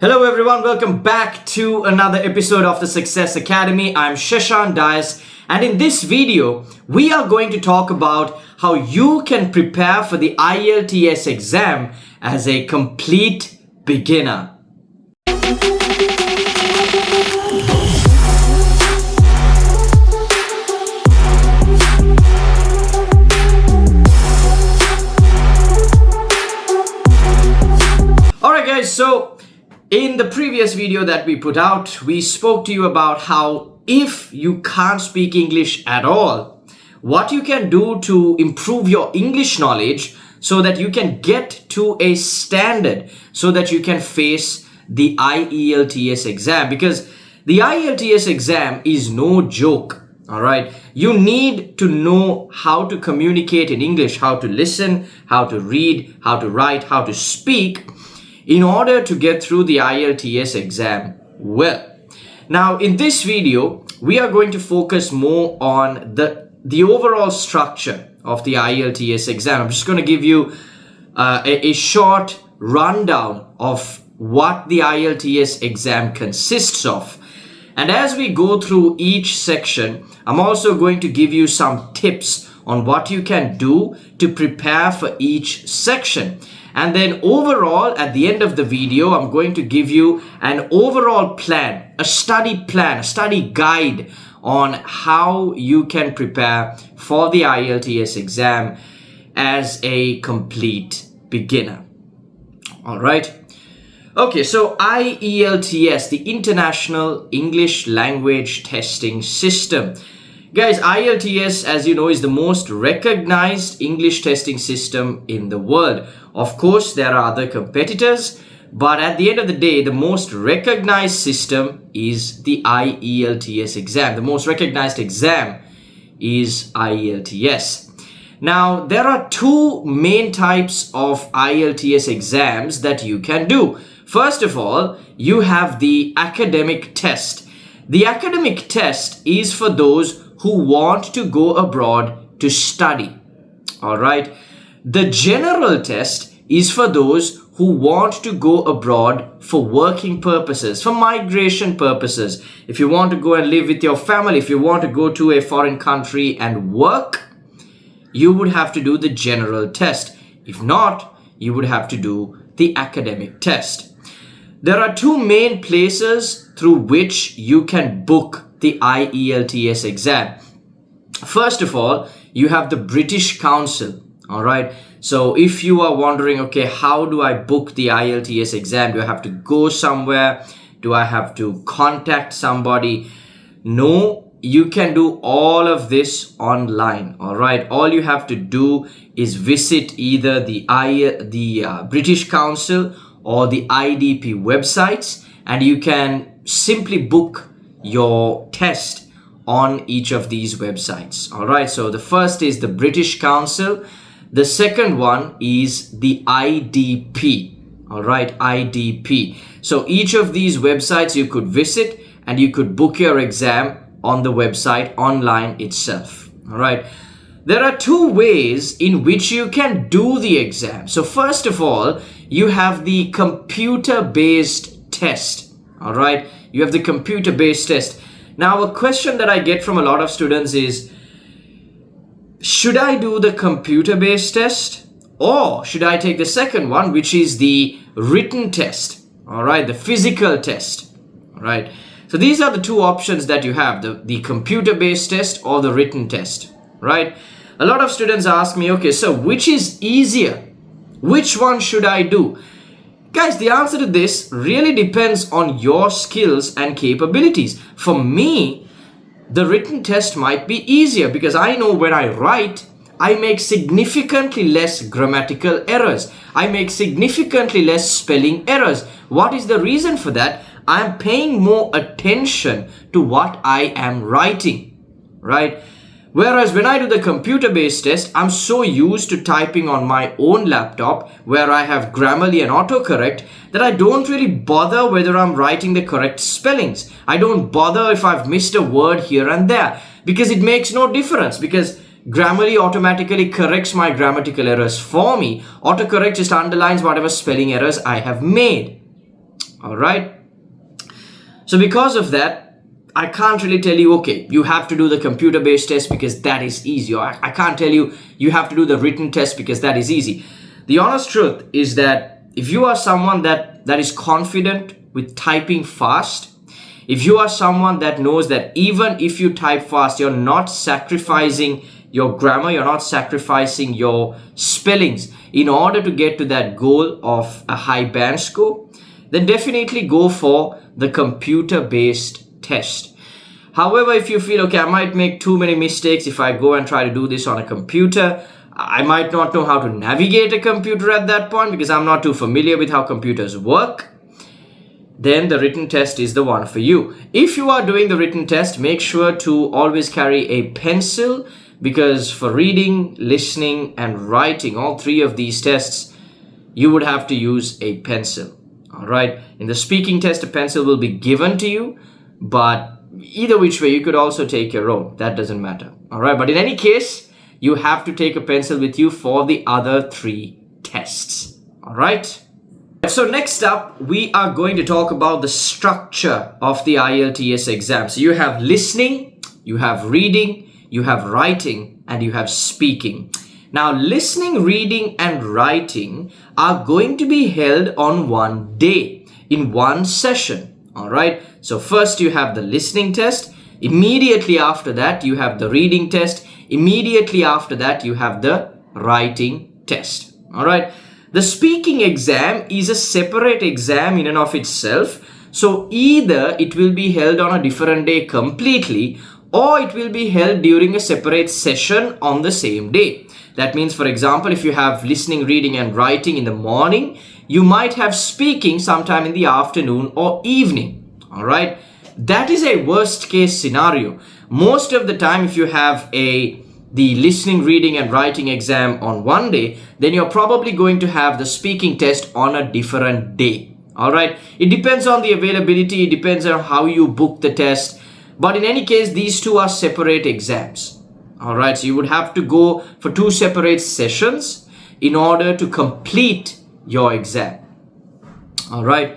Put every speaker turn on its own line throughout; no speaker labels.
Hello everyone, welcome back to another episode of the Success Academy. I'm Shashank Dias, and in this video, we are going to talk about how you can prepare for the IELTS exam as a complete beginner. Alright guys, so in the previous video that we put out, we spoke to you about how if you can't speak English at all, what you can do to improve your English knowledge so that you can get to a standard so that you can face the IELTS exam, because the IELTS exam is no joke. All right. You need to know how to communicate in English, how to listen, how to read, how to write, how to speak, in order to get through the IELTS exam well. Now, in this video, we are going to focus more on the overall structure of the IELTS exam. I'm just going to give you a short rundown of what the IELTS exam consists of. And as we go through each section, I'm also going to give you some tips on what you can do to prepare for each section. And then overall, at the end of the video, I'm going to give you an overall plan, a study guide on how you can prepare for the IELTS exam as a complete beginner. All right. Okay, so IELTS, the International English Language Testing System. Guys, IELTS, as you know, is the most recognized English testing system in the world. Of course, there are other competitors, but at the end of the day, the most recognized system is the IELTS exam. The most recognized exam is IELTS. Now, there are two main types of IELTS exams that you can do. First of all, you have the academic test. The academic test is for those who want to go abroad to study. All right. The general test is for those who want to go abroad for working purposes, for migration purposes. If you want to go and live with your family, if you want to go to a foreign country and work, you would have to do the general test. If not, you would have to do the academic test. There are two main places through which you can book the IELTS exam. First of all, you have the British Council. All right. So if you are wondering, okay, how do I book the IELTS exam? Do I have to go somewhere? Do I have to contact somebody? No, you can do all of this online. All right. All you have to do is visit either the British Council or the IDP websites, and you can simply book your test on each of these websites. All right. So the first is the British Council. The second one is the IDP. All right. IDP. So each of these websites you could visit and you could book your exam on the website online itself. All right. There are two ways in which you can do the exam. So first of all, you have the computer-based test. All right. You have the computer-based test. Now, a question that I get from a lot of students is, should I do the computer-based test or should I take the second one, which is the written test? All right. The physical test. All right. So these are the two options that you have, the computer-based test or the written test, right? A lot of students ask me, okay, so which is easier? Which one should I do? Guys, the answer to this really depends on your skills and capabilities. For me, the written test might be easier because I know when I write, I make significantly less grammatical errors. I make significantly less spelling errors. What is the reason for that? I'm paying more attention to what I am writing, right? Whereas when I do the computer-based test, I'm so used to typing on my own laptop where I have Grammarly and autocorrect that I don't really bother whether I'm writing the correct spellings. I don't bother if I've missed a word here and there because it makes no difference, because Grammarly automatically corrects my grammatical errors for me. Autocorrect just underlines whatever spelling errors I have made. All right. So because of that, I can't really tell you, okay, you have to do the computer-based test because that is easy. Or I can't tell you, you have to do the written test because that is easy. The honest truth is that if you are someone that is confident with typing fast, if you are someone that knows that even if you type fast, you're not sacrificing your grammar, you're not sacrificing your spellings in order to get to that goal of a high band score, then definitely go for the computer-based test. However, if you feel, okay, I might make too many mistakes if I go and try to do this on a computer, I might not know how to navigate a computer at that point because I'm not too familiar with how computers work, then the written test is the one for you. If you are doing the written test, make sure to always carry a pencil, because for reading, listening, and writing, all three of these tests, you would have to use a pencil. All right. In the speaking test, a pencil will be given to you, but either which way, you could also take your own. That doesn't matter. All right. But in any case, you have to take a pencil with you for the other three tests. All right. So next up, we are going to talk about the structure of the IELTS exam. So you have listening, you have reading, you have writing, and you have speaking. Now, listening, reading, and writing are going to be held on one day in one session. All right. So first you have the listening test. Immediately after that, you have the reading test. Immediately after that, you have the writing test. All right. The speaking exam is a separate exam in and of itself. So either it will be held on a different day completely, or it will be held during a separate session on the same day. That means, for example, if you have listening, reading, and writing in the morning, you might have speaking sometime in the afternoon or evening. All right. That is a worst case scenario. Most of the time, if you have the listening, reading, and writing exam on one day, then you're probably going to have the speaking test on a different day. All right. It depends on the availability. It depends on how you book the test. But in any case, these two are separate exams. All right. So you would have to go for two separate sessions in order to complete your exam. All right.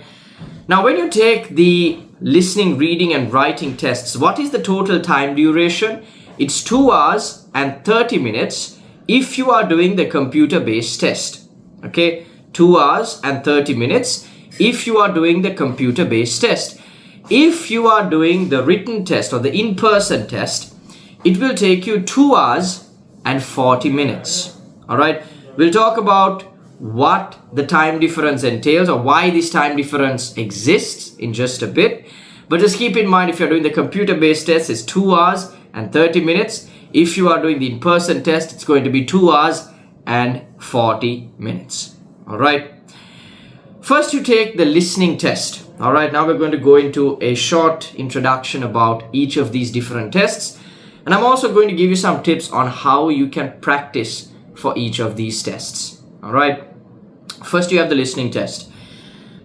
Now, when you take the listening, reading, and writing tests, what is the total time duration? It's 2 hours and 30 minutes if you are doing the computer-based test. Okay. 2 hours and 30 minutes if you are doing the computer-based test. If you are doing the written test or the in-person test, it will take you 2 hours and 40 minutes. All right. We'll talk about what the time difference entails or why this time difference exists in just a bit. But just keep in mind, if you're doing the computer-based test, it's 2 hours and 30 minutes. If you are doing the in-person test, it's going to be 2 hours and 40 minutes. All right. First, you take the listening test. All right, now we're going to go into a short introduction about each of these different tests. And I'm also going to give you some tips on how you can practice for each of these tests. All right. First, you have the listening test.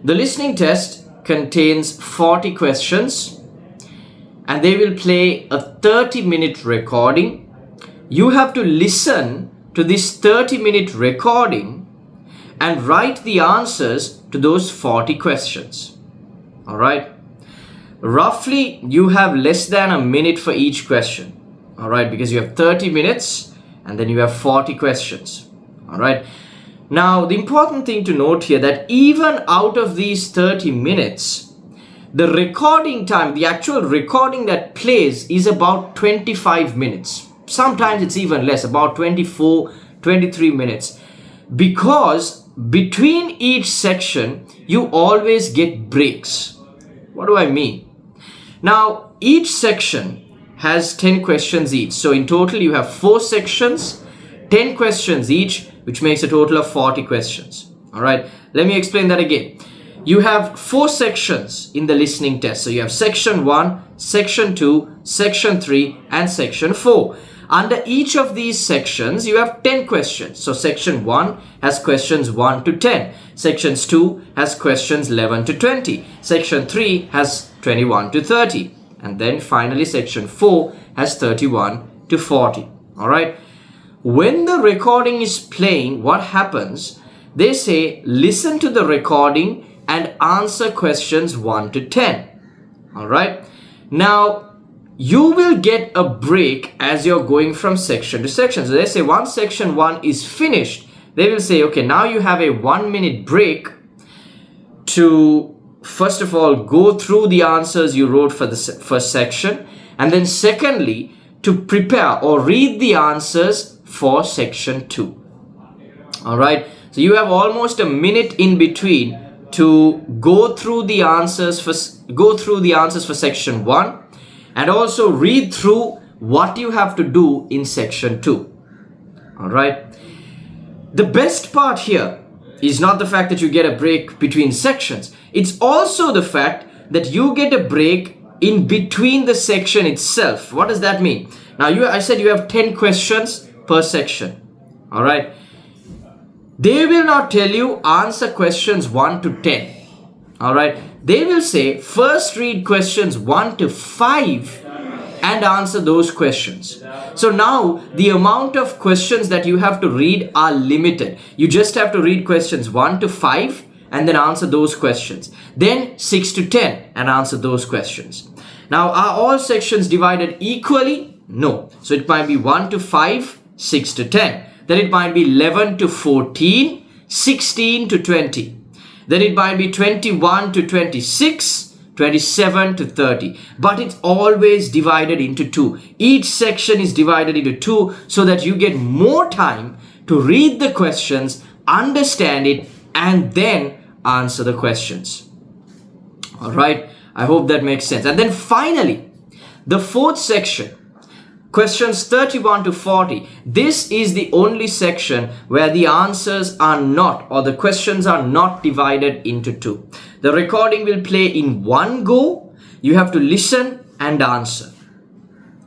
The listening test contains 40 questions and they will play a 30-minute recording. You have to listen to this 30-minute recording and write the answers to those 40 questions. All right. Roughly, you have less than a minute for each question. All right, because you have 30 minutes and then you have 40 questions. All right. Now, the important thing to note here that even out of these 30 minutes, the recording time, the actual recording that plays is about 25 minutes. Sometimes it's even less, about 24, 23 minutes. Because between each section, you always get breaks. What do I mean? Now, each section has 10 questions each. So in total, you have 4 sections, 10 questions each, which makes a total of 40 questions. All right. Let me explain that again. You have 4 sections in the listening test. So you have section 1, section 2, section 3, and section 4. Under each of these sections, you have 10 questions. So section 1 has questions 1 to 10. Sections 2 has questions 11 to 20. Section 3 has 21 to 30. And then finally, section 4 has 31 to 40. All right. When the recording is playing, what happens? They say, listen to the recording and answer questions 1 to 10. All right. Now, you will get a break as you're going from section to section. So let's say once section 1 is finished, they will say, okay, now you have a 1-minute break to, first of all, go through the answers you wrote for the first section, and then secondly, to prepare or read the answers for section 2. All right. So you have almost a minute in between to go through the answers for section 1 and also read through what you have to do in section 2. All right. The best part here is not the fact that you get a break between sections. It's also the fact that you get a break in between the section itself. What does that mean? Now, I said you have 10 questions per section. All right. They will not tell you answer questions 1 to 10. All right. They will say first read questions 1 to 5 and answer those questions. So now the amount of questions that you have to read are limited. You just have to read questions 1 to 5 and then answer those questions. Then 6 to 10 and answer those questions. Now, are all sections divided equally? No. So it might be 1 to 5, 6 to 10. Then it might be 11 to 14, 16 to 20. Then it might be 21 to 26, 27 to 30. But it's always divided into 2. Each section is divided into 2 so that you get more time to read the questions, understand it, and then answer the questions. All right. I hope that makes sense. And then finally, the fourth section, questions 31 to 40. This is the only section where the answers are not, or the questions are not divided into 2. The recording will play in one go. You have to listen and answer.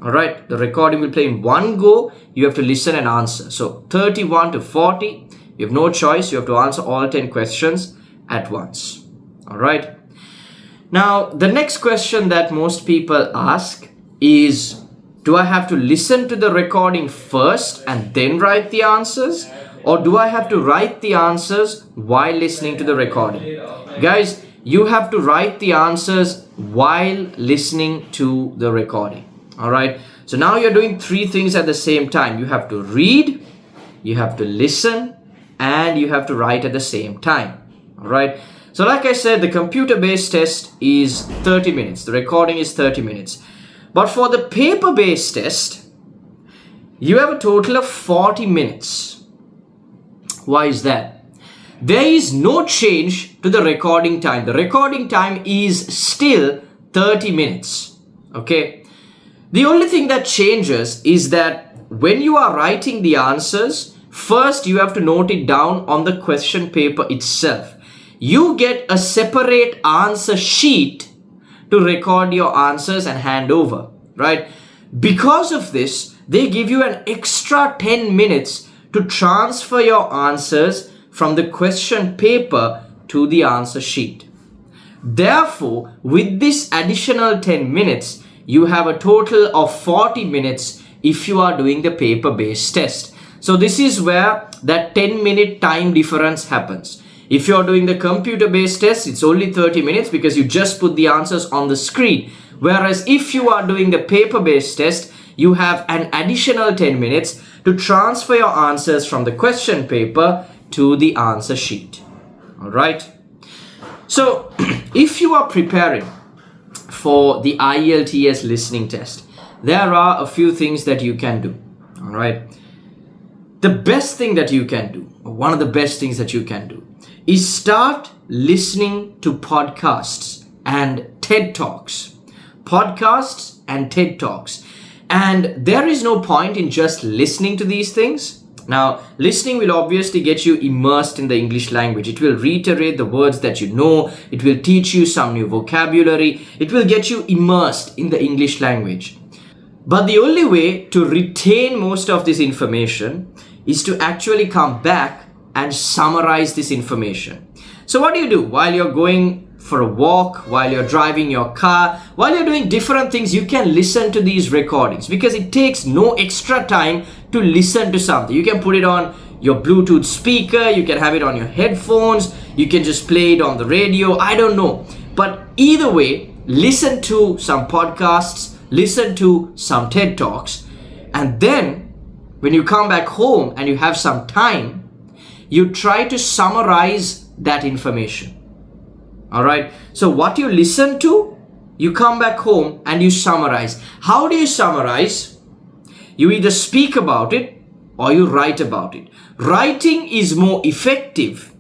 All right. The recording will play in one go. You have to listen and answer. So 31 to 40, you have no choice. You have to answer all 10 questions at once. All right. Now, the next question that most people ask is, do I have to listen to the recording first and then write the answers? Or do I have to write the answers while listening to the recording? Guys, you have to write the answers while listening to the recording. All right. So now you're doing 3 things at the same time. You have to read, you have to listen, and you have to write at the same time. All right. So like I said, the computer-based test is 30 minutes. The recording is 30 minutes. But for the paper-based test, you have a total of 40 minutes. Why is that? There is no change to the recording time. The recording time is still 30 minutes. Okay. The only thing that changes is that when you are writing the answers, first you have to note it down on the question paper itself. You get a separate answer sheet to record your answers and hand over, right? Because of this, they give you an extra 10 minutes to transfer your answers from the question paper to the answer sheet. Therefore, with this additional 10 minutes, you have a total of 40 minutes if you are doing the paper-based test. So this is where that 10-minute time difference happens. If you're doing the computer-based test, it's only 30 minutes because you just put the answers on the screen. Whereas if you are doing the paper-based test, you have an additional 10 minutes to transfer your answers from the question paper to the answer sheet. All right. So if you are preparing for the IELTS listening test, there are a few things that you can do. All right. The best thing that you can do, or one of the best things that you can do, is start listening to podcasts and TED Talks. Podcasts and TED Talks. And there is no point in just listening to these things. Now, listening will obviously get you immersed in the English language. It will reiterate the words that you know. It will teach you some new vocabulary. It will get you immersed in the English language. But the only way to retain most of this information is to actually come back and summarize this information. So what do? While you're going for a walk, while you're driving your car, while you're doing different things, you can listen to these recordings because it takes no extra time to listen to something. You can put it on your Bluetooth speaker, you can have it on your headphones, You can just play it on the radio. I don't know. But either way, listen to some podcasts, listen to some TED Talks, and then when you come back home and you have some time, you try to summarize that information. All right. So what you listen to, you come back home and you summarize. How do you summarize? You either speak about it or you write about it. Writing is more effective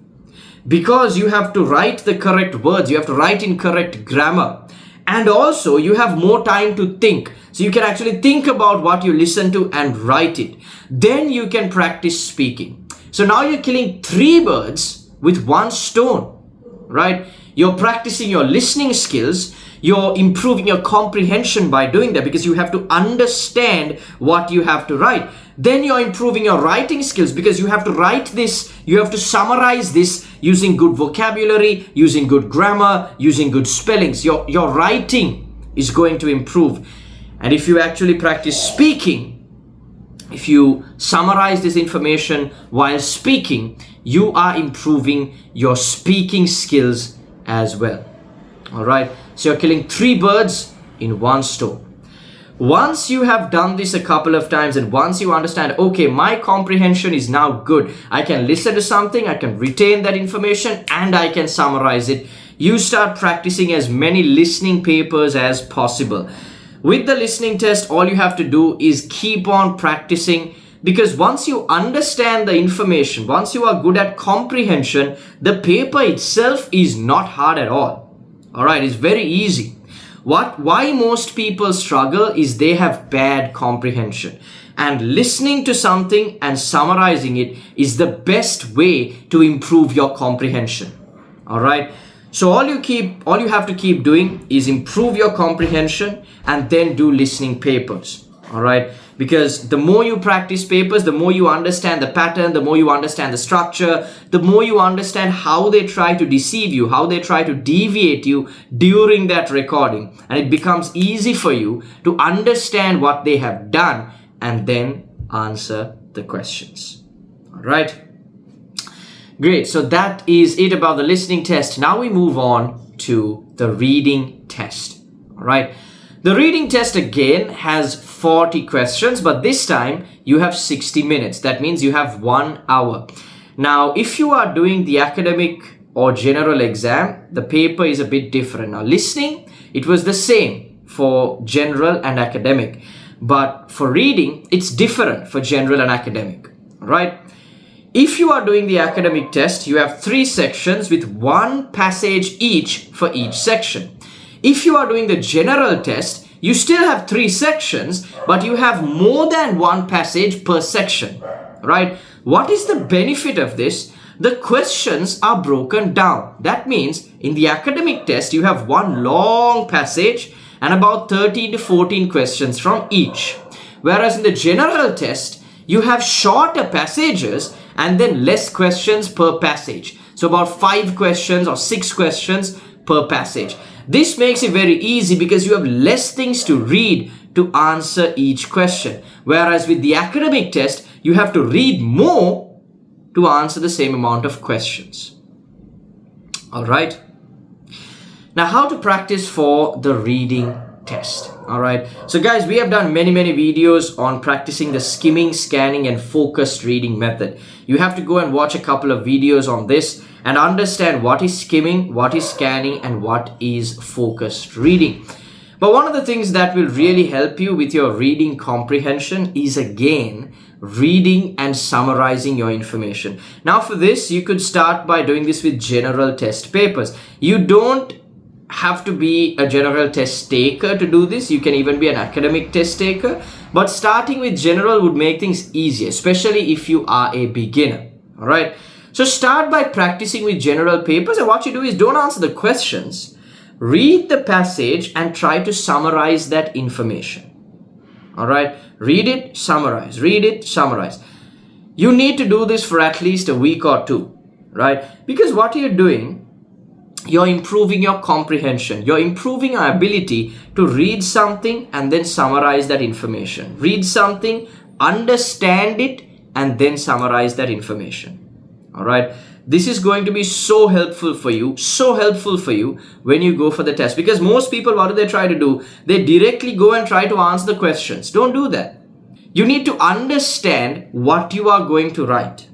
because you have to write the correct words. You have to write in correct grammar. And also you have more time to think. So you can actually think about what you listen to and write it. Then you can practice speaking. So now you're killing 3 birds with 1 stone, right? You're practicing your listening skills. You're improving your comprehension by doing that because you have to understand what you have to write. Then you're improving your writing skills because you have to write this, you have to summarize this using good vocabulary, using good grammar, using good spellings. Your writing is going to improve. And if you actually practice speaking, if you summarize this information while speaking, you are improving your speaking skills as well. All right. So you're killing 3 birds in 1 stone. Once you have done this a couple of times and once you understand, okay, my comprehension is now good. I can listen to something, I can retain that information, and I can summarize it. You start practicing as many listening papers as possible. With the listening test, all you have to do is keep on practicing, because once you understand the information, once you are good at comprehension, the paper itself is not hard at all. All right, it's very easy. Why most people struggle is they have bad comprehension. And listening to something and summarizing it is the best way to improve your comprehension. All right. So all you have to keep doing is improve your comprehension and then do listening papers. All right. Because the more you practice papers, the more you understand the pattern, the more you understand the structure, the more you understand how they try to deceive you, how they try to deviate you during that recording. And it becomes easy for you to understand what they have done and then answer the questions. All right. Great. So that is it about the listening test. Now we move on to the reading test. All right. The reading test again has 40 questions, but this time you have 60 minutes. That means you have 1 hour. Now, if you are doing the academic or general exam, the paper is a bit different. Now, listening, it was the same for general and academic, but for reading, it's different for general and academic, right? If you are doing the academic test, you have 3 sections with 1 passage each for each section. If you are doing the general test, you still have 3 sections, but you have more than 1 passage per section, right? What is the benefit of this? The questions are broken down. That means in the academic test, you have 1 long passage and about 13 to 14 questions from each. Whereas in the general test, you have shorter passages and then less questions per passage. So about 5 questions or 6 questions per passage. This makes it very easy because you have less things to read to answer each question. Whereas with the academic test, you have to read more to answer the same amount of questions. All right. Now, how to practice for the reading test. All right. So guys, we have done many videos on practicing the skimming, scanning, and focused reading method. You have to go and watch a couple of videos on this and understand what is skimming, what is scanning, and what is focused reading. But one of the things that will really help you with your reading comprehension is again reading and summarizing your information. Now for this, you could start by doing this with general test papers. You don't have to be a general test taker to do this. You can even be an academic test taker. But starting with general would make things easier, especially if you are a beginner. All right. So start by practicing with general papers, and what you do is don't answer the questions. Read the passage and try to summarize that information. All right. Read it, summarize. Read it, summarize. You need to do this for at least a week or 2, right? Because what you're doing, you're improving your comprehension. You're improving your ability to read something and then summarize that information. Read something, understand it, and then summarize that information. All right. This is going to be so helpful for you when you go for the test. Because most people, what do they try to do? They directly go and try to answer the questions. Don't do that. You need to understand what you are going to write.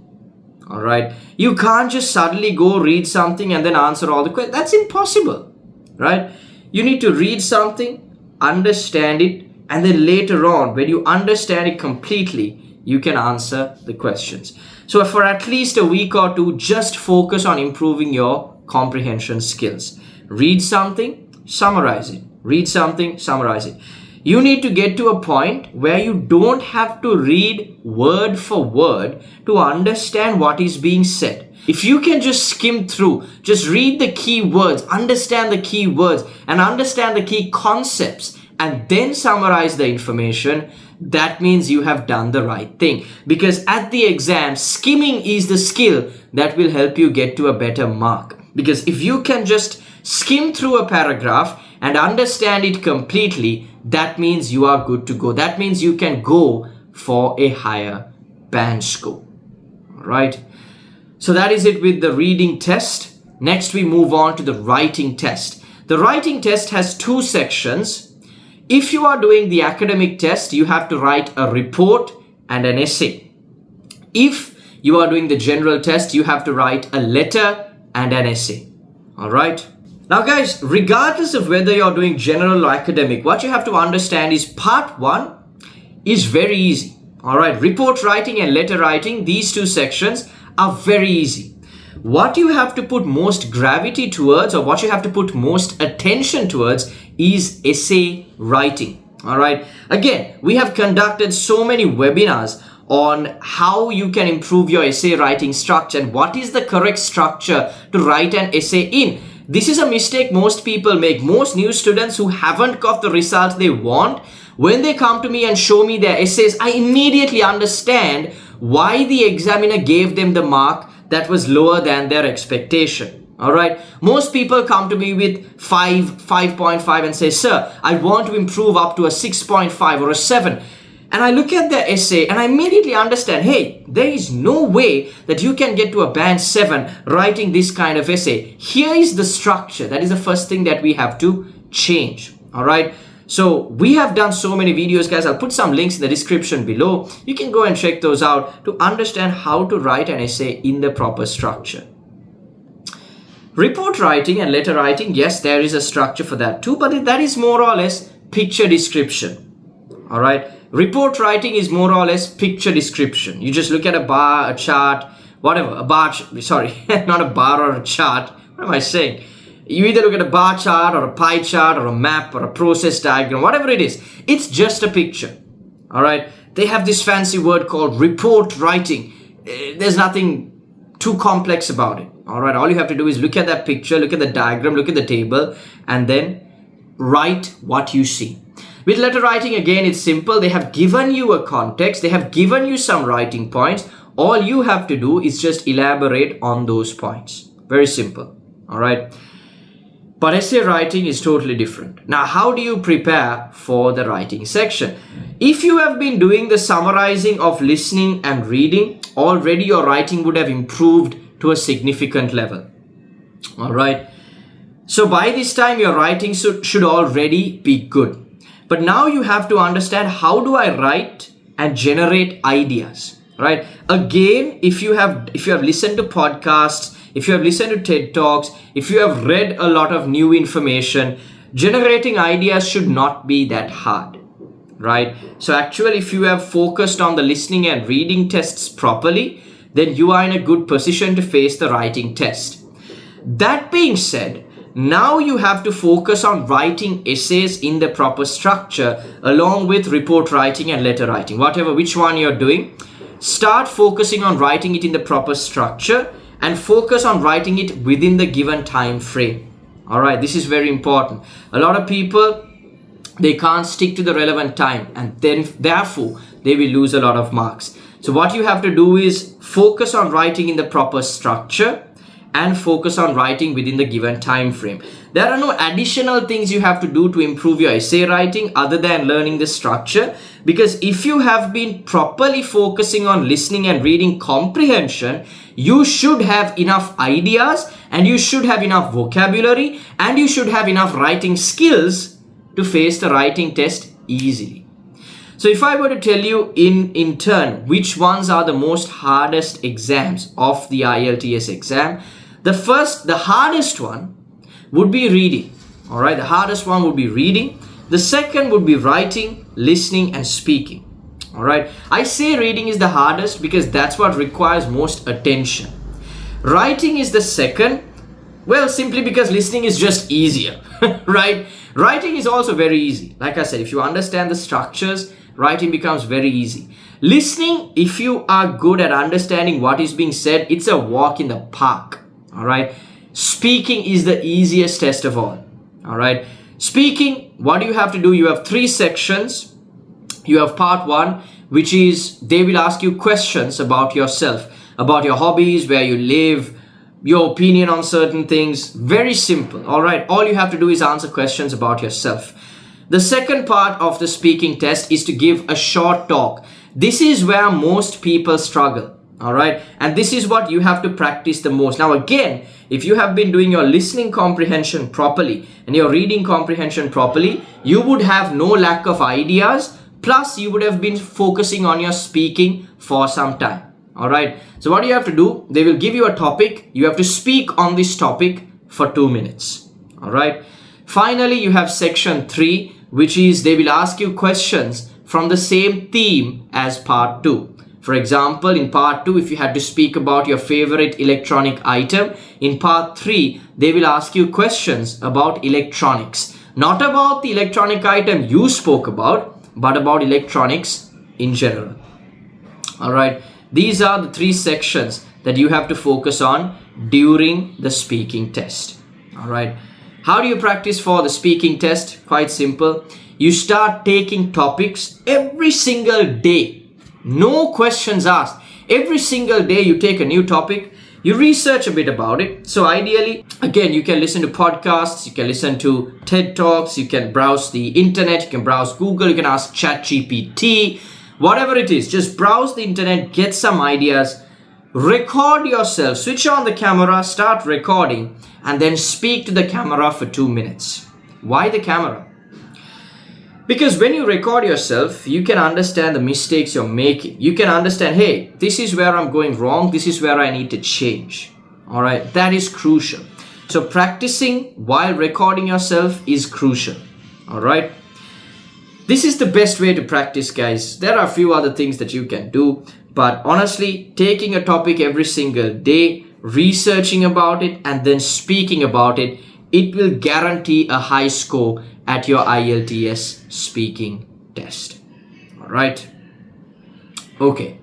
All right. You can't just suddenly go read something and then answer all the questions. That's impossible, right? You need to read something, understand it, and then later on, when you understand it completely, you can answer the questions. So for at least a week or two, just focus on improving your comprehension skills. Read something, summarize it. Read something, summarize it. You need to get to a point where you don't have to read word for word to understand what is being said. If you can just skim through, just read the key words, understand the key words, and understand the key concepts, and then summarize the information, that means you have done the right thing. Because at the exam, skimming is the skill that will help you get to a better mark. Because if you can just skim through a paragraph and understand it completely, that means you are good to go. That means you can go for a higher band score. All right. So that is it with the reading test. Next, we move on to the writing test. The writing test has two sections. If you are doing the academic test, you have to write a report and an essay. If you are doing the general test, you have to write a letter and an essay. All right. Now guys, regardless of whether you're doing general or academic, what you have to understand is part 1 is very easy. All right. Report writing and letter writing, these two sections are very easy. What you have to put most gravity towards, or what you have to put most attention towards, is essay writing. All right. Again, we have conducted so many webinars on how you can improve your essay writing structure and what is the correct structure to write an essay in. This is a mistake most people make. Most new students who haven't got the results they want, when they come to me and show me their essays, I immediately understand why the examiner gave them the mark that was lower than their expectation. All right. Most people come to me with 5.5 and say, sir, I want to improve up to a 6.5 or a 7. And I look at their essay and I immediately understand, hey, there is no way that you can get to a band 7 writing this kind of essay. Here is the structure. That is the first thing that we have to change. All right. So we have done so many videos, guys. I'll put some links in the description below. You can go and check those out to understand how to write an essay in the proper structure. Report writing and letter writing, yes, there is a structure for that too, but that is more or less picture description. All right. Report writing is more or less picture description. You just look at a bar, a chart, whatever, not a bar or a chart. What am I saying? You either look at a bar chart or a pie chart or a map or a process diagram, whatever it is. It's just a picture. All right. They have this fancy word called report writing. There's nothing too complex about it. All right. All you have to do is look at that picture, look at the diagram, look at the table, and then write what you see. With letter writing, again, it's simple. They have given you a context. They have given you some writing points. All you have to do is just elaborate on those points. Very simple. All right. But essay writing is totally different. Now, how do you prepare for the writing section? If you have been doing the summarizing of listening and reading, already your writing would have improved to a significant level. All right. So by this time, your writing should already be good. But now you have to understand, how do I write and generate ideas, right? Again, if you have listened to podcasts, if you have listened to TED Talks, if you have read a lot of new information, generating ideas should not be that hard, right? So actually, if you have focused on the listening and reading tests properly, then you are in a good position to face the writing test. That being said, now you have to focus on writing essays in the proper structure along with report writing and letter writing. Which one you're doing, start focusing on writing it in the proper structure and focus on writing it within the given time frame. All right, this is very important. A lot of people, they can't stick to the relevant time, and then therefore they will lose a lot of marks. So what you have to do is focus on writing in the proper structure and focus on writing within the given time frame. There are no additional things you have to do to improve your essay writing other than learning the structure. Because if you have been properly focusing on listening and reading comprehension, you should have enough ideas and you should have enough vocabulary and you should have enough writing skills to face the writing test easily. So if I were to tell you in turn which ones are the most hardest exams of the IELTS exam, the hardest one would be reading. All right, the hardest one would be reading. The second would be writing, listening, and speaking. All right, I say reading is the hardest because that's what requires most attention. Writing is the second, well, simply because listening is just easier, right? Writing is also very easy. Like I said, if you understand the structures, writing becomes very easy. Listening, if you are good at understanding what is being said, it's a walk in the park. All right. Speaking is the easiest test of all. All right. Speaking, what do you have to do? You have 3 sections. You have part 1, which is they will ask you questions about yourself, about your hobbies, where you live, your opinion on certain things. Very simple. All right. All you have to do is answer questions about yourself. The second part of the speaking test is to give a short talk. This is where most people struggle. All right. And this is what you have to practice the most. Now, again, if you have been doing your listening comprehension properly and your reading comprehension properly, you would have no lack of ideas. Plus, you would have been focusing on your speaking for some time. All right. So what do you have to do? They will give you a topic. You have to speak on this topic for 2 minutes. All right. Finally, you have section 3, which is they will ask you questions from the same theme as part 2. For example, in part 2, if you had to speak about your favorite electronic item, in part 3, they will ask you questions about electronics. Not about the electronic item you spoke about, but about electronics in general. All right. These are the 3 sections that you have to focus on during the speaking test. All right. How do you practice for the speaking test? Quite simple. You start taking topics every single day. No questions asked. Every single day you take a new topic. You research a bit about it. So ideally, again, you can listen to podcasts. You can listen to TED Talks. You can browse the internet. You can browse Google. You can ask ChatGPT. Whatever it is, just browse the internet, get some ideas. Record yourself, switch on the camera, start recording, and then speak to the camera for 2 minutes. Why the camera? Because when you record yourself, you can understand the mistakes you're making. You can understand, hey, this is where I'm going wrong. This is where I need to change. All right, that is crucial. So practicing while recording yourself is crucial. All right. This is the best way to practice, guys. There are a few other things that you can do. But honestly, taking a topic every single day, researching about it, and then speaking about it, it will guarantee a high score at your IELTS speaking test. All right. Okay.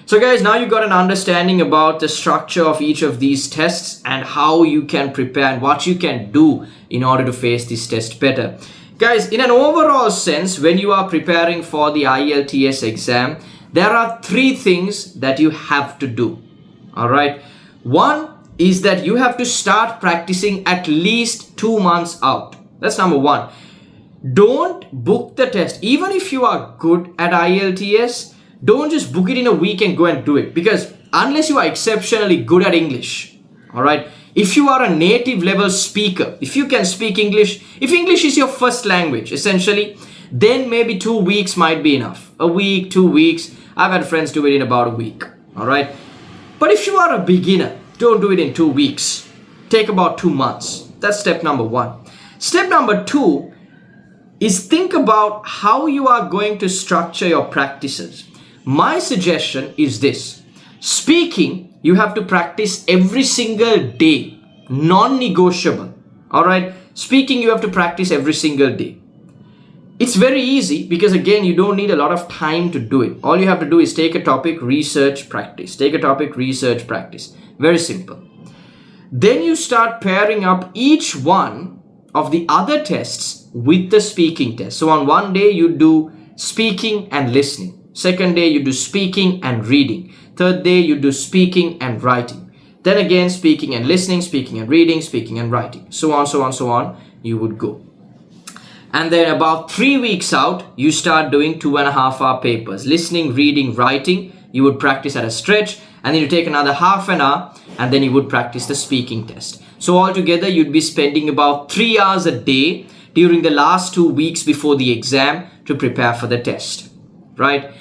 So guys, now you got an understanding about the structure of each of these tests and how you can prepare and what you can do in order to face this test better. Guys, in an overall sense, when you are preparing for the IELTS exam, there are 3 things that you have to do. All right. One is that you have to start practicing at least 2 months out. That's number 1. Don't book the test. Even if you are good at IELTS, don't just book it in a week and go and do it. Because unless you are exceptionally good at English, all right, if you are a native level speaker, if you can speak English, if English is your first language, essentially, then maybe 2 weeks might be enough. A week, 2 weeks. I've had friends do it in about a week. All right. But if you are a beginner, don't do it in 2 weeks. Take about 2 months. That's step number 1. Step number 2 is think about how you are going to structure your practices. My suggestion is this. Speaking, you have to practice every single day. Non-negotiable. All right. Speaking, you have to practice every single day. It's very easy because again, you don't need a lot of time to do it. All you have to do is take a topic, research, practice. Take a topic, research, practice. Very simple. Then you start pairing up each one of the other tests with the speaking test. So on one day you do speaking and listening. Second day you do speaking and reading. Third day you do speaking and writing. Then again, speaking and listening, speaking and reading, speaking and writing, so on, so on, so on, you would go. And then about 3 weeks out, you start doing 2.5-hour papers, listening, reading, writing. You would practice at a stretch, and then you take another half an hour, and then you would practice the speaking test. So altogether, you'd be spending about 3 hours a day during the last 2 weeks before the exam to prepare for the test, right?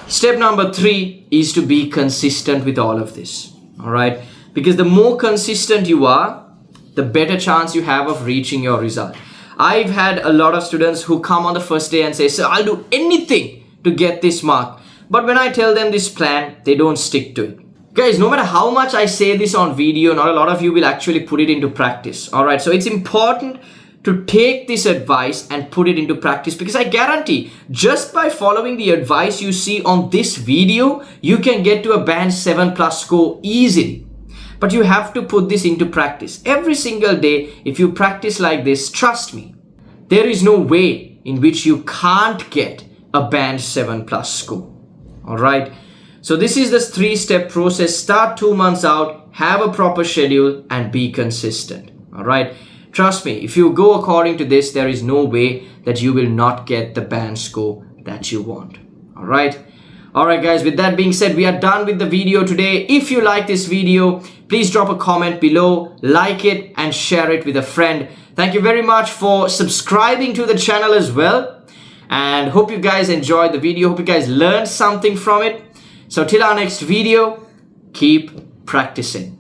Step number 3 is to be consistent with all of this, all right? Because the more consistent you are, the better chance you have of reaching your result. I've had a lot of students who come on the first day and say, "Sir, I'll do anything to get this mark." But when I tell them this plan, they don't stick to it. Guys, no matter how much I say this on video, not a lot of you will actually put it into practice, all right? So it's important to take this advice and put it into practice, because I guarantee just by following the advice you see on this video, you can get to a band 7+ score easily. But you have to put this into practice every single day. If you practice like this, trust me, there is no way in which you can't get a band 7+ score, all right? So this is the 3-step process. Start 2 months out, have a proper schedule, and be consistent, all right? Trust me, if you go according to this, there is no way that you will not get the band score that you want, all right? All right, guys, with that being said, we are done with the video today. If you like this video, please drop a comment below, like it, and share it with a friend. Thank you very much for subscribing to the channel as well. And hope you guys enjoyed the video. Hope you guys learned something from it. So till our next video, keep practicing.